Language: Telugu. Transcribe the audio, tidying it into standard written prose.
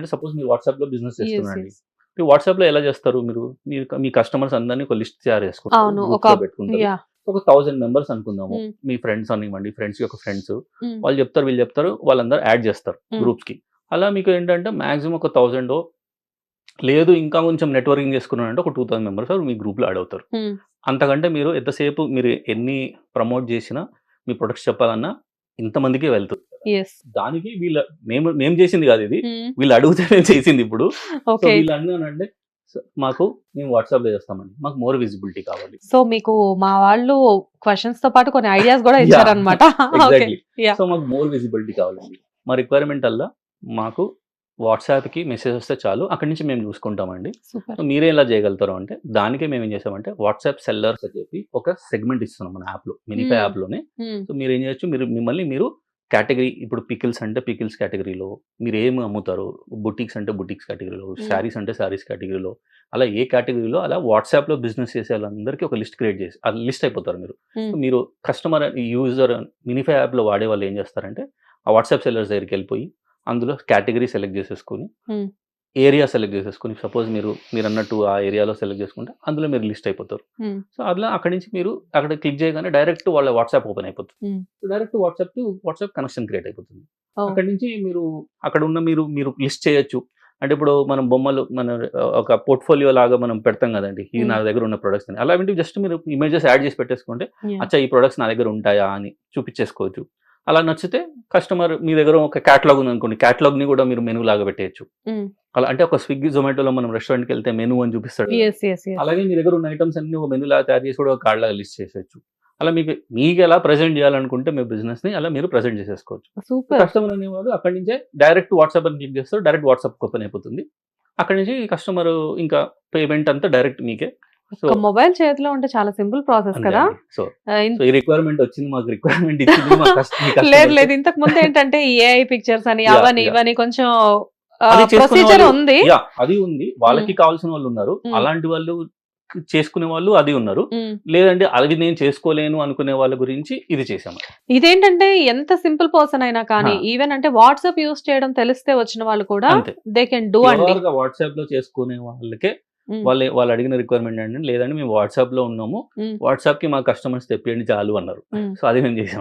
సపోజ్ మీరు వాట్సాప్ లో బిజినెస్ యెస్. చేస్తున్నారండి. యెస్. వాట్సాప్ లో ఎలా చేస్తారు మీరు? మీరు మీ కస్టమర్స్ అందరినీ ఒక లిస్ట్ తయారు చేసుకుంటారు. అవును. ఒక గ్రూప్స్ లో పెట్టుకుంటారు. యాహ్! ఒక 1000 మెంబర్స్ అనుకుందాము. హ్మ్. మీ ఫ్రెండ్స్ అనివ్వండి, ఫ్రెండ్స్ యొక్క ఫ్రెండ్స్. హ్మ్. వాళ్ళు చెప్తారు, వీళ్ళు చెప్తారు. వాళ్ళందరూ యాడ్ చేస్తారు హ్మ్. గ్రూప్స్ కి. అలా మీకు ఏంటంటే మాక్సిమం ఒక 1000 లేదు ఇంకా కొంచెం నెట్వర్కింగ్ చేసుకున్నారంటే ఒక 2000 మెంబర్స్ మీ గ్రూప్‌లో యాడ్ అవుతారు. హ్మ్. అంతకంటే మీరు ఎంతసేపు మీరు ఎన్ని ప్రమోట్ చేసినా, మీ ప్రొడక్ట్స్ చెప్పాలన్నా ఇంతమందికే వెళ్తుంది. యెస్. దానికి మేము చేసింది కాదు ఇది. హ్మ్. వీళ్ళు అడిగితే నేను చేసింది ఇప్పుడు. So okay. వీళ్ళు అన్నానంటే మాకు మేము వాట్సాప్‌లో చేస్తామండి. మాకు మోర్ విజిబిలిటీ కావాలి. సో మీకు మా వాళ్ళు క్వెషన్స్‌తో పాటు కొన్ని ఐడియాస్ గూడా యాహ్! ఇచ్చారన్నమాట. ఓకే. ఎగ్జాక్ట్‌లీ. యాహ్! సో మాకు మోర్ విజిబిలిటీ కావాలండి. మా రిక్వైర్మెంట్ అల్లా మాకు వాట్సాప్‌కి మెసేజ్ వస్తే చాలు. అక్కడి నుంచి మేము చూసుకుంటామండి. So super. మీరే ఎలా చేయగలుగుతారు అంటే, దానికే మేమేం చేసామంటే వాట్సాప్ సెల్లర్స్ అని చెప్పి ఒక సెగ్మెంట్ ఇస్తున్నాం మన యాప్‌లో. మినిఫై హ్మ్. యాప్‌లోనే. హ్మ్. సో మీరేం చేయొచ్చు, మిమ్మల్ని మీరు కేటగరీ ఇప్పుడు పికిల్స్ అంటే పికిల్స్ కేటగరీలో, మీరేమి అమ్ముతారో, బుటీక్స్ అంటే బుటీక్స్ కేటగరీలో, హ్మ్. శారీస్ అంటే శారీస్ కేటగరీలో, అలా ఏ కేటగరీలో అలా వాట్సాప్‌లో బిజినెస్ చేసే వాళ్ళందరికీ ఒక లిస్ట్ క్రియేట్ చేసి లిస్ట్ అయిపోతారు మీరు. హ్మ్. సో మీరు కస్టమర్ యూజర్ మినిఫై యాప్‌లో వాడేవాళ్ళు ఏం చేస్తారంటే, ఆ వాట్సాప్ సెల్లర్స్ దగ్గరికెళ్ళిపోయి, అందులో కేటగరీ సెలెక్ట్ చేసేసుకొని, హ్మ్. ఏరియా సెలెక్ట్ చేసేసుకొని, సపోజ్ మీరన్నట్టు ఆ ఏరియాలో సెలెక్ట్ చేసుకుంటే, అందులో మీరు లిస్ట్ అయిపోతారు. హ్మ్. సో అట్లా అక్కడి నుంచి మీరు అక్కడ క్లిక్ చేయగానే డైరెక్ట్ వాళ్ళ వాట్సాప్ ఓపెన్ అయిపోతుంది. హ్మ్. Direct WhatsApp to WhatsApp connection create అయిపోతుంది. ఓహ్! అక్కడి నుంచి మీరు అక్కడ ఉన్న మీరు లిస్ట్ చేయొచ్చు. అంటే ఇప్పుడు మనం బొమ్మలు ఒక పోర్ట్‌ఫోలియో లాగా మనం పెడతాం కదండీ! ఇది హ్మ్. నా దగ్గర ఉన్న ప్రొడక్ట్స్ అని. అలాంటివి జస్ట్ మీరు ఇమేజెస్ యాడ్ చేసి పెట్టేసుకుంటే, యాహ్! అచ్చా! ఈ ప్రొడక్ట్స్ నా దగ్గర ఉంటాయా అని చూపించేసుకోవచ్చు. అలా నచ్చితే కస్టమర్ మీ దగ్గర ఒక కేటలాగ్ ఉందనుకోండి. కేటలాగ్‌ని కూడా మీరు మెనూ లాగా పెట్టేయొచ్చు. హ్మ్. అలా అంటే ఒక స్విగ్గీ, జొమాటోలో మనం రెస్టారెంట్‌కెళ్తే మెనూ అని చూపిస్తాడు కదండీ! యెస్. యెస్. యెస్. అలాగే మీ దగ్గర ఉన్న ఐటెమ్స్ అన్నీ ఒక మెనూ లాగా తయారు చేసి కూడా ఒక కార్డ్ లాగా లిస్ట్ చేసేయొచ్చు. అలా మీకెలా ప్రెజెంట్ చేయాలనుకుంటే మీ బిజినెస్‌ని అలా మీరు ప్రెజెంట్ చేసేసుకోవచ్చు. సూపర్. కస్టమర్ అనేవాడు అక్కడి నుంచే డైరెక్ట్ వాట్సాప్ అని క్లిక్ చేస్తారు. డైరెక్ట్ వాట్సాప్ ఓపెన్ అయిపోతుంది. అక్కడి నుంచి కస్టమర్ ఇంకా పేమెంట్ అంతా డైరెక్ట్ మీకే. సో ఒక్క మొబైల్ చేతిలో ఉంటే చాలా సింపుల్ ప్రాసెస్ అంతే కదా! అండి. సో ఇన్ సో ఈ రిక్వైర్మెంట్ వచ్చింది. మాకు రిక్వైర్మెంట్ ఇచ్చింది మీ లేదు కస్టమర్స్. లేదు. ఇంతకు ముందేంటంటే ఈ ఏఐ పిక్చర్స్ అని యాహ్! అవని యాహ్! ఇవని కొంచెం అది చేసుకునే ప్రొసీజర్ వాళ్ళు ఉంది. యాహ్! అది ఉంది. హ్మ్. వాళ్ళకి కావాల్సిన వాళ్ళున్నారు. హ్మ్. అలాంటి వాళ్ళు చేసుకునే వాళ్ళు అది ఉన్నారు. హ్మ్. లేదంటే అది నేను చేసుకోలేను అనుకునే వాళ్ళ గురించి ఇది చేశామండి. ఇదేంటంటే ఎంత సింపుల్ పర్సన్ అయినా ఆ! కానీ ఈవెన్ అంటే వాట్సాప్ యూజ్ చేయడం తెలిస్తే వచ్చిన వాళ్ళు కూడా అంతే. దే కెన్ డూ అండి. ప్యూర్‌గా వాట్సాప్‌లో చేసుకునే వాళ్ళకే హ్మ్. వాళ్ళు అడిగిన రిక్వైర్మెంట్ ఏంటంటే, లేదండి మేము వాట్సాప్‌లో ఉన్నాము. హ్మ్. వాట్సాప్‌కి మా కస్టమర్స్ తెప్పియండి చాలు అన్నారు. హ్మ్. సో అది మేము చేసాం.